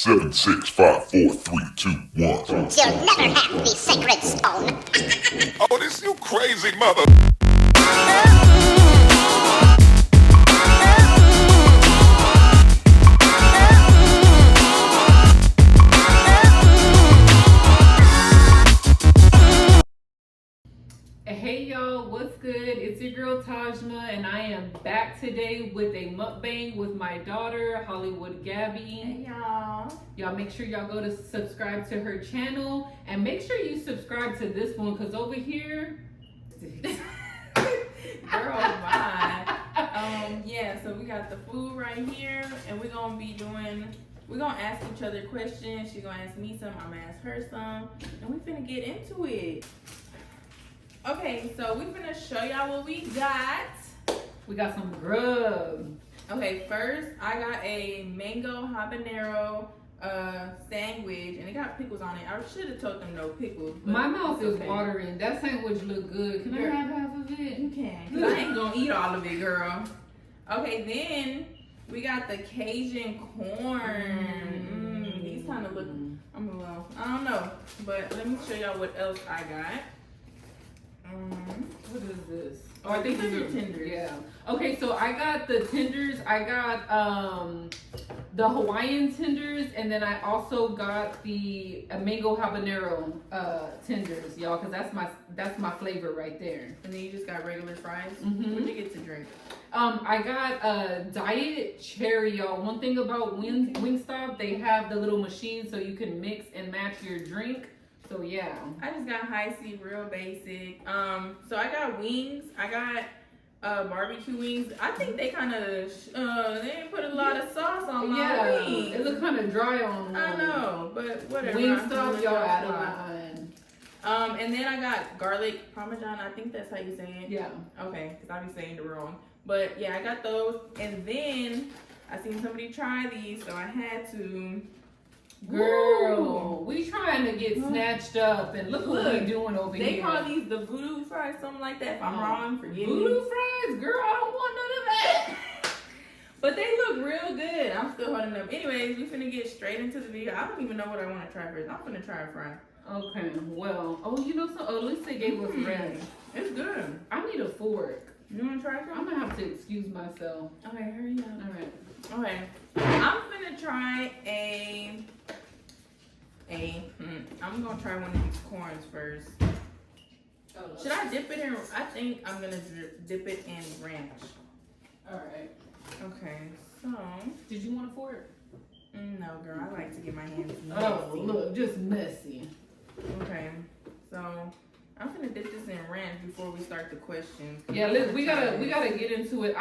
7, 6, 5, 4, 3, 2, 1. You'll never have the sacred stone. Oh, this you crazy mother. Hey y'all, what's good? It's your girl Tajma, and I am back today with a mukbang with my daughter, Hollywood Gabby. Hey y'all. Y'all make sure y'all go to subscribe to her channel, and make sure you subscribe to this one, because over here... Girl, bye. Yeah, so we got the food right here, and we're gonna ask each other questions. She's gonna ask me some, I'm gonna ask her some, and we finna get into it. Okay, so we finna show y'all what we got. We got some grub. Okay, first I got a mango habanero sandwich, and it got pickles on it. I should have told them no pickles. But My mouth is okay. watering. That sandwich look good. Can I have half of it? You can. 'Cause I ain't gonna eat all of it, girl. Okay, then we got the Cajun corn. These kind of look, I don't know. But let me show y'all what else I got. What is this? Oh, I think these are these tenders. Yeah. Okay, so I got the tenders. I got the Hawaiian tenders, and then I also got the mango habanero tenders, y'all, because that's my flavor right there. And then you just got regular fries. Mhm. What'd you get to drink? I got diet cherry, y'all. One thing about Wingstop, they have the little machine so you can mix and match your drink. So yeah. I just got high C, real basic. So I got wings. I got barbecue wings. I think they kind of they didn't put a lot of sauce on my wings. It looked kind of dry on. I know, but whatever. Wingstop, y'all out of line. line. And then I got garlic parmesan. I think that's how you say it. Yeah. Okay, because I be saying it wrong. But yeah, I got those. And then I seen somebody try these, so I had to. Girl, we trying to get snatched up, and look what we doing over They here. call these the voodoo fries, something like that. If I'm wrong, forgive Voodoo me. fries? Girl, I don't want none of that. But they look real good. I'm still holding them. Anyways, we finna get straight into the video. I don't even know what I want to try first. I'm finna try a fry. Okay, well, you know something? At least they gave us ranch. It's good. I need a fork. You wanna try some? I'm gonna have to excuse myself. Okay, hurry up. All right. Okay, I'm gonna try I'm gonna try one of these corns first. Should I dip it in? I think I'm gonna dip it in ranch. All right. Okay, so Did you want a fork? no, girl, I like to get my hands messy. Oh, look, just messy. Okay, so I'm gonna dip this in ranch before we start the questions. Yeah, we gotta get into it.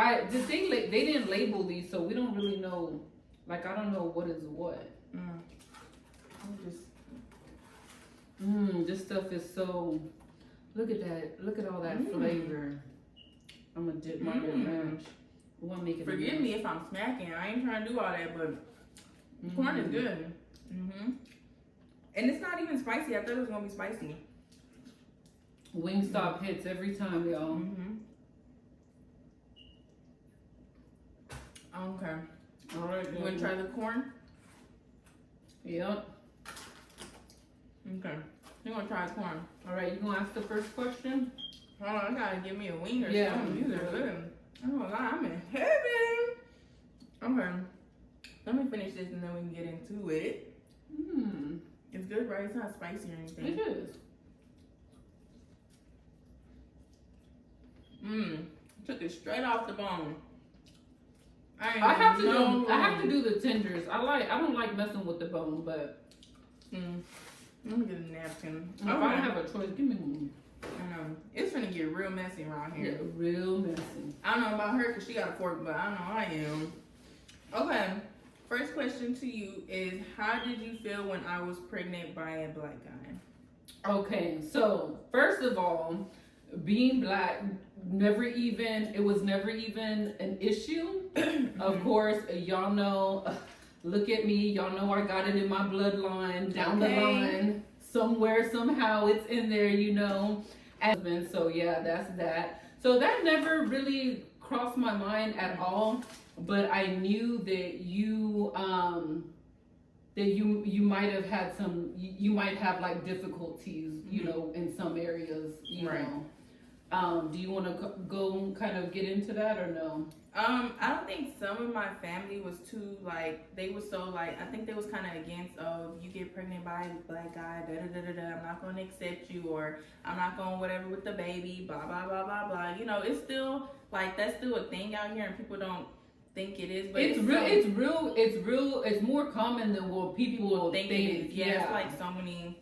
They didn't label these, so we don't really know. Like, I don't know what is what. This stuff is so. Look at that. Look at all that flavor. I'm gonna dip mine in ranch. We want to make it. Forgive me if I'm smacking. I ain't trying to do all that, but corn is good. And it's not even spicy. I thought it was gonna be spicy. Wingstop hits every time, y'all. Okay. All right. You wanna try the corn? Yep. Okay. You wanna try corn? All right. You gonna ask the first question? Hold on, I gotta give me a wing or Yeah. something. These are good. I don't lie, I'm in heaven. Okay. Let me finish this and then we can get into it. It's good, right? It's not spicy or anything. It is. Took it straight off the bone. I have to do the tenders. I don't like messing with the bone, but Let me get a napkin. if I don't have a choice, give me one. I know. It's gonna get real messy around Yeah, here. real messy. I don't know about her because she got a fork, but I know I am. Okay. First question to you is, how did you feel when I was pregnant by a black guy? Okay, so first of all, being black it was never even an issue. Of course, y'all know, look at me, y'all know I got it in my bloodline down the line. Somewhere, somehow it's in there, you know. And so yeah, that's that. So that never really crossed my mind at all, but I knew that you that you might have had some, you might have like difficulties, you know, in some areas, you know. Do you want to go kind of get into that or no? I don't think some of my family was too, like, they was so, like, I think they was kind of against, oh, you get pregnant by a black guy, I'm not going to accept you, or I'm not going whatever with the baby, blah, blah, blah, blah, blah. You know, it's still, like, that's still a thing out here, and people don't think it is, but it's more common than what people think it is. Yeah, it's like so many.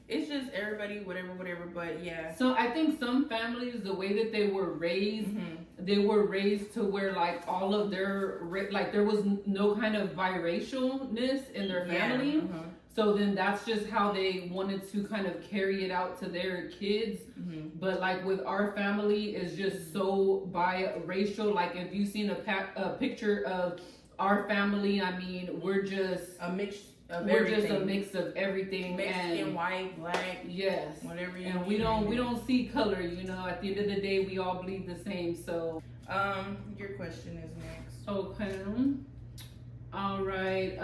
It's just everybody, whatever, but yeah. So I think some families, the way that they were raised, they were raised to where like all of their, like there was no kind of biracialness in their family. So then that's just how they wanted to kind of carry it out to their kids. But like with our family, it's just so biracial. Like if you've seen a picture of our family, I mean, we're just a mix. We're just a mix of everything, Mexican, white, black, yes, whatever. And we don't see color. You know, at the end of the day, we all bleed the same. So, your question is next. Okay. All right.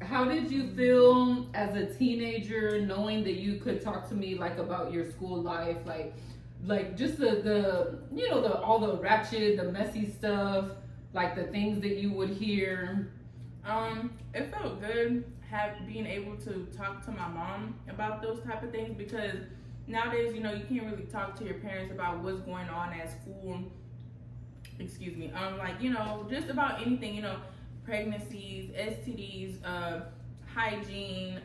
How did you feel as a teenager, knowing that you could talk to me like about your school life, like just the you know, all the ratchet, the messy stuff, like the things that you would hear. It felt good being able to talk to my mom about those type of things, because nowadays, you know, you can't really talk to your parents about what's going on at school. Excuse me. Like, you know, just about anything, you know, pregnancies, STDs, hygiene,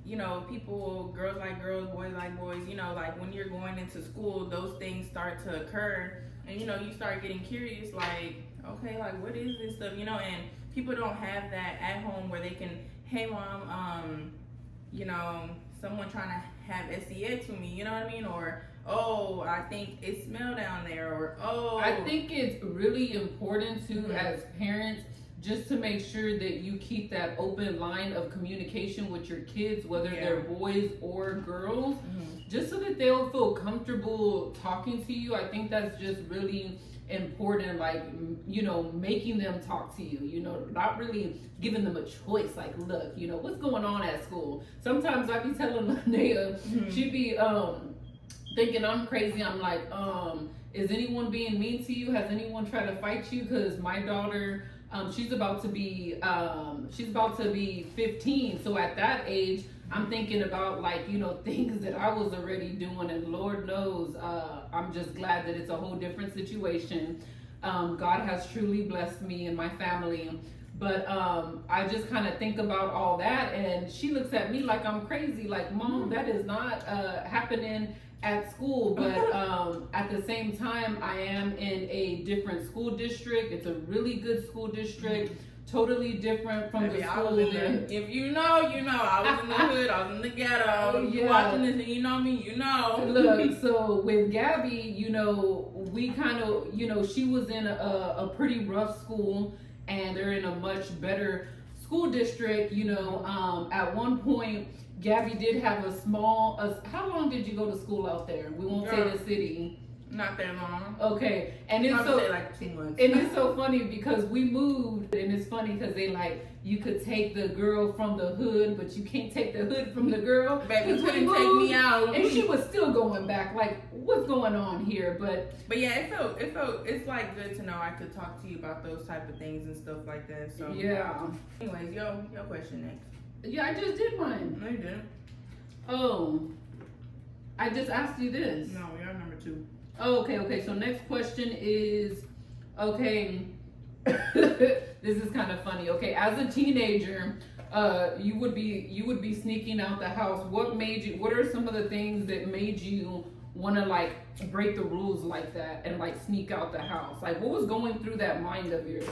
you know, people, girls like girls, boys like boys, you know, like when you're going into school, those things start to occur, and, you know, you start getting curious, like, okay, like, what is this stuff, you know, and people don't have that at home where they can, hey mom, you know, someone trying to have SEX with me, you know what I mean? Or, oh, I think it smell down there, or, oh. I think it's really important too, as parents, just to make sure that you keep that open line of communication with your kids, whether they're boys or girls, just so that they'll feel comfortable talking to you. I think that's just really important, like, you know, making them talk to you, you know, not really giving them a choice, like, look, you know, what's going on at school. Sometimes I be telling Linnea, she be thinking I'm crazy. I'm like, is anyone being mean to you? Has anyone tried to fight you? Because my daughter, she's about to be 15, so at that age I'm thinking about, like, you know, things that I was already doing, and Lord knows, I'm just glad that it's a whole different situation. God has truly blessed me and my family, but I just kind of think about all that, and she looks at me like I'm crazy, like, Mom, that is not happening at school. But at the same time, I am in a different school district. It's a really good school district. Totally different from the school. If you know, you know. I was in the hood, I was in the ghetto. You watching this and you know me, you know. Look, so with Gabby, you know, we kind of, you know, she was in a pretty rough school, and they're in a much better school district, you know. At one point, Gabby did have a small, how long did you go to school out there? We won't say the city. Not that long. Okay, and it's so, like 2 months. And it's so funny because we moved, and it's funny because they like, you could take the girl from the hood, but you can't take the hood from the girl. Baby, you couldn't take me out. And she was still going back, like, what's going on here? But yeah, it felt, it's like good to know I could talk to you about those type of things and stuff like that. So yeah. Anyways, your question next. Yeah, I just did mine. No, you didn't. Oh, I just asked you this. No, you're number 2. Oh, okay. So next question is, okay, this is kind of funny. Okay, as a teenager, you would be sneaking out the house. What are some of the things that made you want to, like, break the rules like that and, like, sneak out the house? Like, what was going through that mind of yours?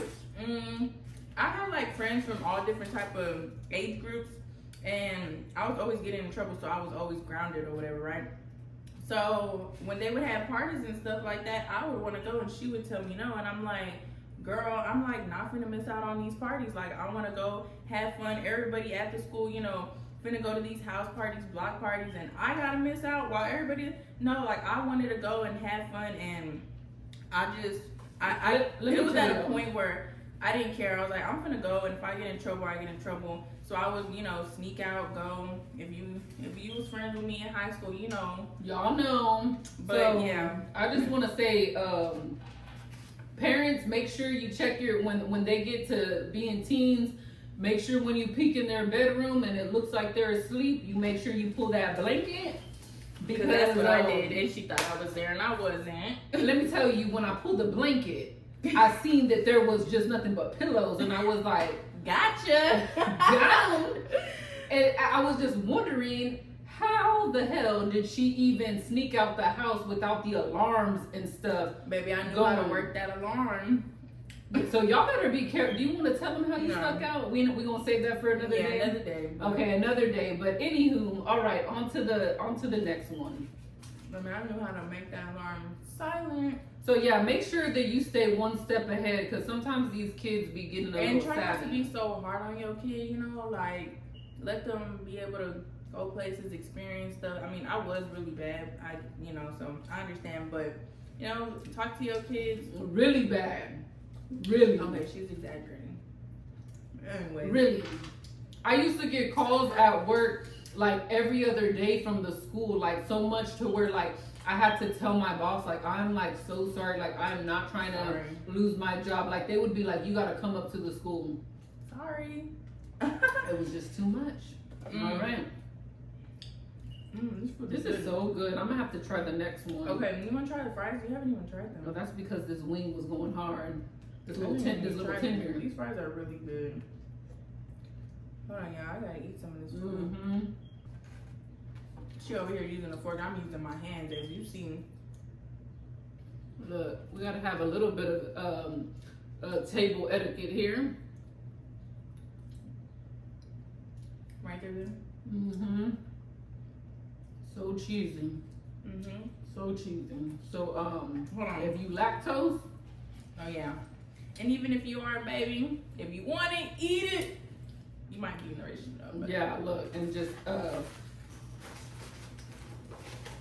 I had, like, friends from all different type of age groups, and I was always getting in trouble, so I was always grounded or whatever, right? So when they would have parties and stuff like that, I would want to go, and she would tell me no, and I'm like, girl, I'm like not finna miss out on these parties. Like, I want to go have fun. Everybody at the school, you know, finna go to these house parties, block parties, and I gotta miss out while everybody, no, like, I wanted to go and have fun, and it was at a point where I didn't care. I was like, I'm gonna go, and if I get in trouble, I get in trouble. So I would, sneak out, go. If you was friends with me in high school, Y'all know. But so, yeah, I just want to say, parents, make sure you check when they get to being teens. Make sure when you peek in their bedroom and it looks like they're asleep, you make sure you pull that blanket. because that's what I did, and she thought I was there, and I wasn't. Let me tell you, when I pulled the blanket, I seen that there was just nothing but pillows, and I was like, Gotcha. down. And I was just wondering, how the hell did she even sneak out the house without the alarms and stuff? Baby, I knew how to work that alarm. So y'all better be careful. Do you want to tell them how you snuck out? We gonna save that for another day. Another day. Okay, another day. But anywho, all right, on to the next one. I mean, I knew how to make that alarm silent. So yeah, make sure that you stay one step ahead, because sometimes these kids be getting a And little try not to savvy. be so hard on your kid, like let them be able to go places, experience stuff. I mean, I was really bad, so I understand, but talk to your kids. Really bad. Really. Okay, she's exaggerating. Anyway. Really. I used to get calls at work like every other day from the school, like so much to where like I had to tell my boss, like, I'm like so sorry, like I'm not trying to lose my job. Like they would be like, you gotta come up to the school. Sorry. It was just too much. All right. This is so good. I'm gonna have to try the next one. Okay, you wanna try the fries? You haven't even tried them. Well, that's because this wing was going hard. This I little haven't this even little tried tender. them. These fries are really good. Hold on, y'all. I gotta eat some of this food. Mm-hmm. She over here using a fork. I'm using my hands, as you see. Look, we gotta have a little bit of table etiquette here. Right there, good. Mm-hmm. So cheesy. Mm-hmm. So cheesy. So Hold on. if you lactose, Oh yeah. And even if you are a baby, if you want it, eat it. You might be in the ratio though. But. yeah, look, and just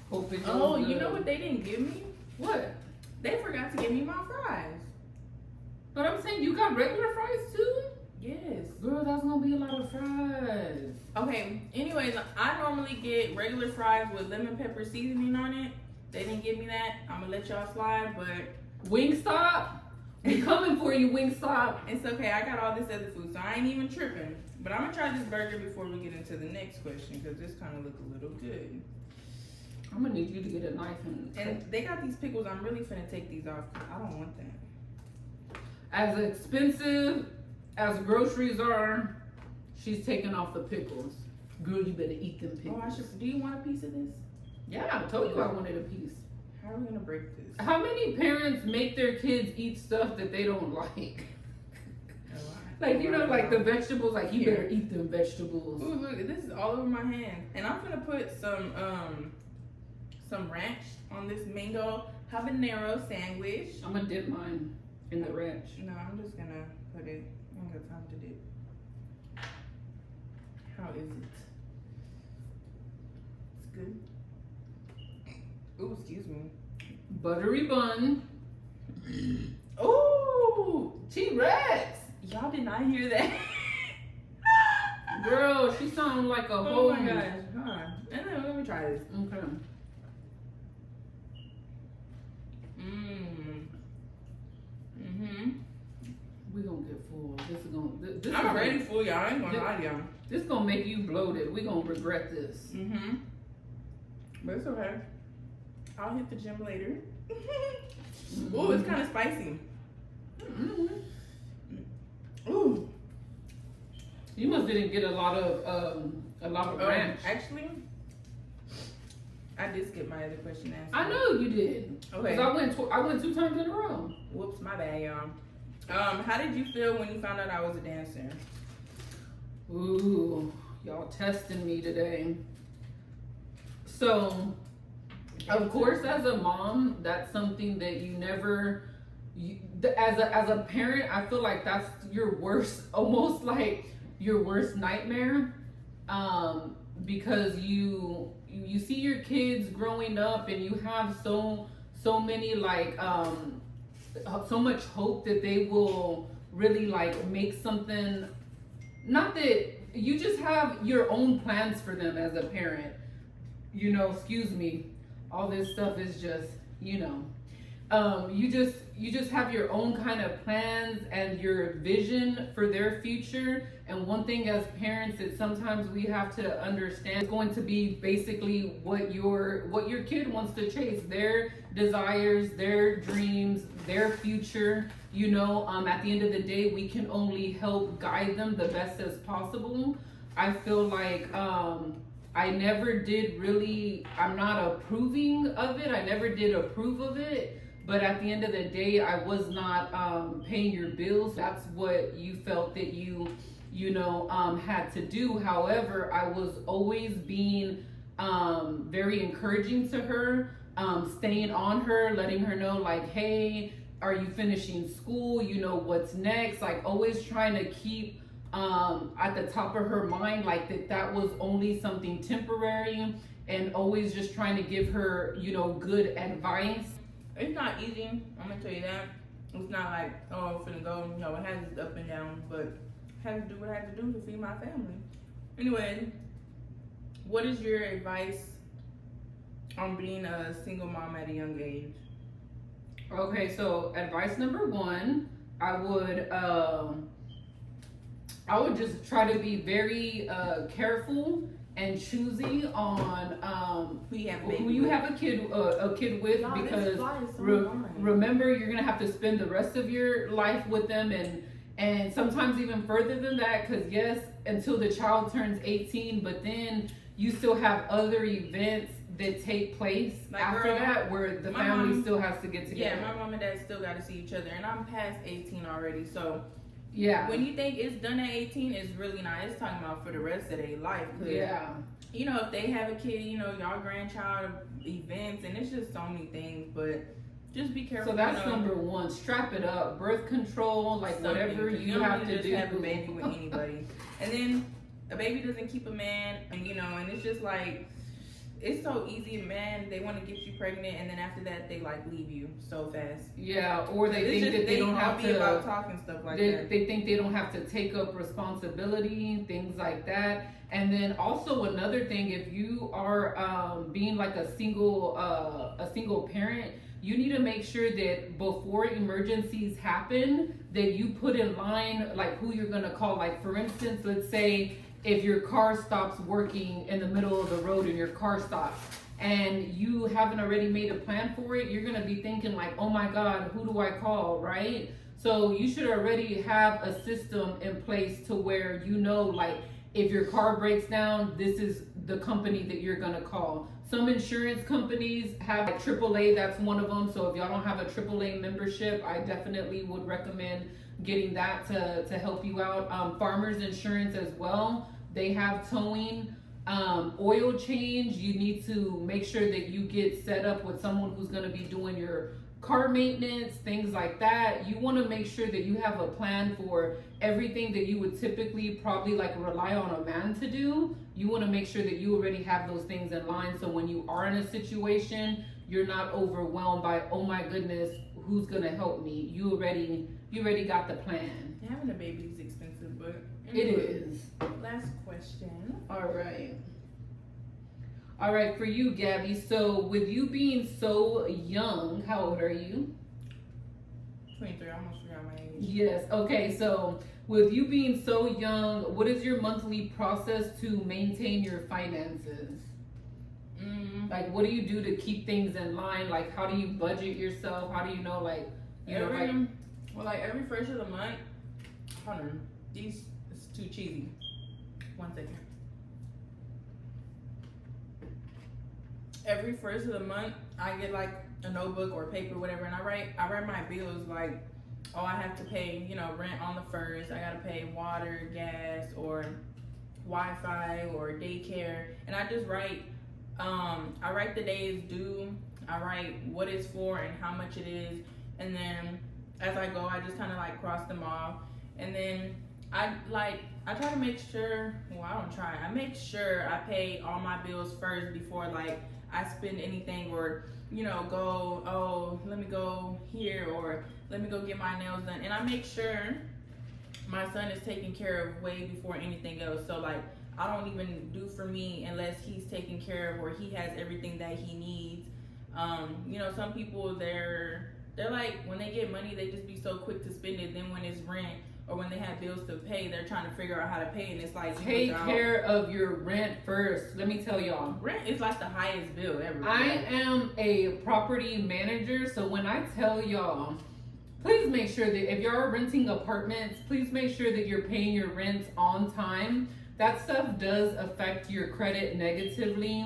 hope it goes Oh, you good. know what they didn't give me? What? They forgot to give me my fries. But I'm saying you got regular fries too? Yes. Girl, that's gonna be a lot of fries. Okay, anyways, I normally get regular fries with lemon pepper seasoning on it. They didn't give me that. I'm gonna let y'all slide, but Wingstop, we coming for you, Wingstop. it's okay. I got all this other food, so I ain't even tripping. But I'm gonna try this burger before we get into the next question, because this kind of look a little good. I'm gonna need you to get a knife And they got these pickles. I'm really finna take these off. I don't want that. as expensive as groceries are, she's taking off the pickles. Girl, you better eat them pickles. Oh, I should. Do you want a piece of this? Yeah, I told you I wanted a piece. How are we gonna break this? How many parents make their kids eat stuff that they don't like? Like, like the vegetables, like you better eat them vegetables. Ooh, look, this is all over my hand. And I'm gonna put some ranch on this mango habanero sandwich. I'm gonna dip mine in the ranch. No, I'm just gonna put it. I don't got time to dip. How is it? It's good. Ooh, excuse me. Buttery bun. Ooh, T-Rex. y'all did not hear that. Girl, she sounded like a whole. Oh my gosh. Hold on. Let me try this. Okay. We gonna get full. This is gonna. This I'm is already full, y'all. I ain't gonna This- lie to y'all. This gonna make you bloated. We gonna regret this. But it's okay. I'll hit the gym later. Ooh, it's kind of spicy. Ooh. You must didn't get a lot of ranch. Actually, I did skip my other question answer. I know you did. Okay. 'Cause I went 2 times in a row. Whoops, my bad, y'all. How did you feel when you found out I was a dancer? Ooh, y'all testing me today. So, of course, as a mom, that's something that you never. As a parent, I feel like that's your worst, almost like your worst nightmare, because you see your kids growing up and you have so many like so much hope that they will really like make something. Not that you just have your own plans for them as a parent. You know, excuse me, all this stuff is just, you know, you just have your own kind of plans and your vision for their future. And one thing as parents that sometimes we have to understand is going to be basically what your kid wants to chase, their desires, their dreams, their future. You know, at the end of the day, we can only help guide them the best as possible. I feel like I never did really, I'm not approving of it. I never did approve of it. But at the end of the day, I was not paying your bills. That's what you felt that you had to do. However, I was always being very encouraging to her, staying on her, letting her know like, hey, are you finishing school? You know, what's next? Like always trying to keep at the top of her mind, like that was only something temporary, and always just trying to give her, you know, good advice. It's not easy, I'm gonna tell you that. It's not like, oh, I'm finna go, you know, it has its up and down, but I had to do what I had to do to feed my family. Anyway, what is your advice on being a single mom at a young age? Okay, so advice number one, I would just try to be very careful and choosy on who you have a kid with, because remember, you're gonna have to spend the rest of your life with them, and sometimes even further than that, because yes, until the child turns 18, but then you still have other events that take place like after that where the family still has to get together. Yeah, my mom and dad still got to see each other, and I'm past 18 already, so yeah. When you think it's done at 18, it's really not. It's talking about for the rest of their life. Yeah. You know, if they have a kid, you know, y'all grandchild events, and it's just so many things, but just be careful. So that's number one. Strap it up. Birth control, like something, whatever you have to do. Have a baby with anybody. And then a baby doesn't keep a man, and you know, and it's just like, it's so easy, man. They want to get you pregnant, and then after that, they like leave you so fast. Yeah, or they think that they don't have to about talking stuff like that. They think they don't have to take up responsibility, things like that. And then also another thing, if you are being like a single parent, you need to make sure that before emergencies happen, that you put in line like who you're gonna call. Like for instance, let's say if your car stops working in the middle of the road and your car stops and you haven't already made a plan for it, you're gonna be thinking like, oh my God, who do I call, right? So you should already have a system in place to where you know, like, if your car breaks down, this is the company that you're gonna call. Some insurance companies have like AAA, that's one of them. So if y'all don't have a AAA membership, I definitely would recommend getting that to help you out. Farmers insurance as well, they have towing. Oil change, you need to make sure that you get set up with someone who's going to be doing your car maintenance, things like that. You want to make sure that you have a plan for everything that you would typically probably like rely on a man to do. You want to make sure that you already have those things in line, so when you are in a situation, you're not overwhelmed by, oh my goodness, who's going to help me? You already got the plan. Having a baby is expensive, but it is. Last question. All right, for you, Gabby. So with you being so young, how old are you? 23, I almost forgot my age. Yes, okay, so with you being so young, what is your monthly process to maintain your finances? Like, what do you do to keep things in line? Like, how do you budget yourself? How do you know, like, every first of the month, hold on, it's too cheesy. 1 second. Every first of the month, I get like a notebook or paper, whatever, and I write my bills, like, oh, I have to pay, you know, rent on the first, I gotta pay water, gas, or Wi-Fi, or daycare, and I just write, I write the days due, I write what it's for and how much it is, and then as I go, I just kind of like cross them off, and then I try to make sure, I make sure I pay all my bills first before like I spend anything, or, you know, go, oh, let me go here, or let me go get my nails done. And I make sure my son is taken care of way before anything else. So like, I don't even do for me unless he's taken care of or he has everything that he needs. You know, some people they're like, when they get money, they just be so quick to spend it. Then when it's rent or when they have bills to pay, they're trying to figure out how to pay, and it's like, take care of your rent first. Let me tell y'all, rent is like the highest bill ever. I am a property manager, so when I tell y'all, please make sure that if you're renting apartments, please make sure that you're paying your rent on time. That stuff does affect your credit negatively.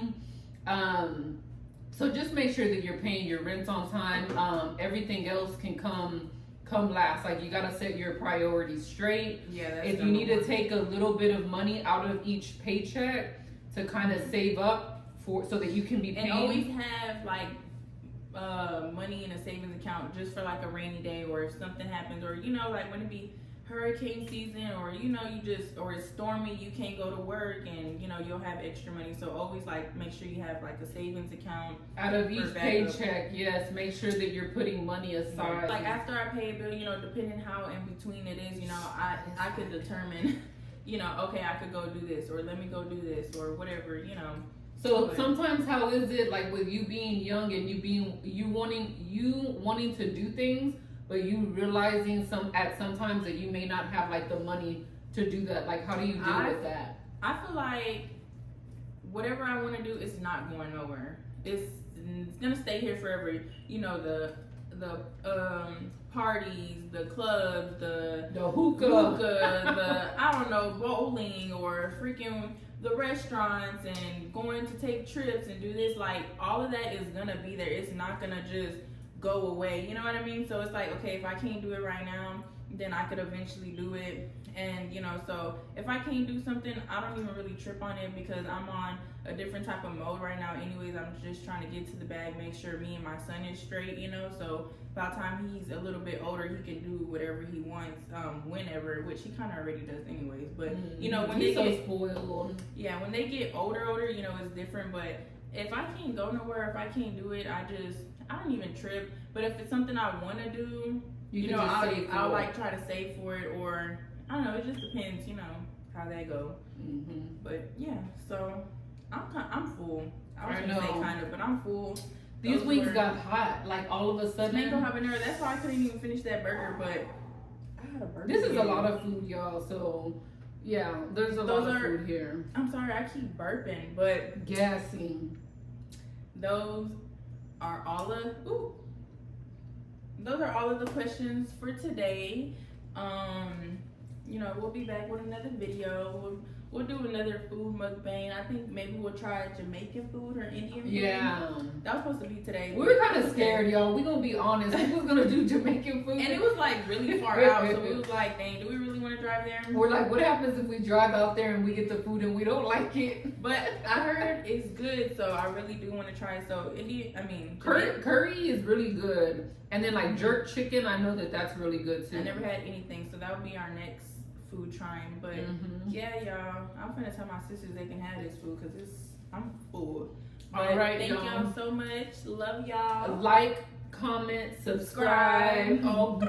So just make sure that you're paying your rent on time. Everything else can come last. Like, you gotta set your priorities straight. Yeah. That's if you need to take a little bit of money out of each paycheck to kind of save up for, so that you can be paying. And always have like money in a savings account just for like a rainy day, or if something happens, or you know, like when it be hurricane season, or you know, or it's stormy, you can't go to work, and you know, you'll have extra money. So always like make sure you have like a savings account out of each paycheck. Yes, make sure that you're putting money aside. Like after I pay a bill, you know, depending how in between it is, you know, I could determine, you know, okay, I could go do this, or let me go do this, or whatever, you know. So sometimes, how is it like with you being young and you wanting to do things, but you realizing sometimes that you may not have like the money to do that? Like, how do you deal with that? I feel like whatever I want to do is not going nowhere. It's gonna stay here forever. You know, the parties, the clubs, the hookah, the I don't know, bowling, or freaking the restaurants, and going to take trips and do this. Like, all of that is gonna be there. It's not gonna just go away, you know what I mean? So it's like, okay, if I can't do it right now, then I could eventually do it. And you know, so if I can't do something, I don't even really trip on it, because I'm on a different type of mode right now anyways. I'm just trying to get to the bag, make sure me and my son is straight, you know. So by the time he's a little bit older, he can do whatever he wants, whenever, which he kind of already does anyways. But you know, when he's they so spoiled. Yeah, when they get older, you know, it's different. But if I can't go nowhere, if I can't do it, I don't even trip. But if it's something I want to do, you know, I'll like try to save for it, or I don't know. It just depends, you know, how they go. But yeah, so I'm full. I was gonna say kind of, but I'm full. These wings got hot, like all of a sudden. Mango habanero. That's why I couldn't even finish that burger. But I had a burger. This is a lot of food, y'all. So yeah, there's a lot of food here. I'm sorry, I keep burping, but gassing. Those are all of the questions for today. You know, we'll be back with another video. We'll do another food mukbang. I think maybe we'll try Jamaican food or Indian food. Yeah. That was supposed to be today. We were kind of scared, y'all. We gonna be honest. We was gonna do Jamaican food. And it was like really far out. So we was like, dang, do we really want to drive there? We're like, what happens if we drive out there and we get the food and we don't like it? But I heard it's good, so I really do want to try it. So curry is really good. And then like jerk chicken, I know that's really good too. I never had anything, so that would be our next food trying. But yeah, y'all, I'm gonna tell my sisters they can have this food, because I'm full. But all right, thank y'all so much. Love y'all. Like, comment, subscribe. Oh.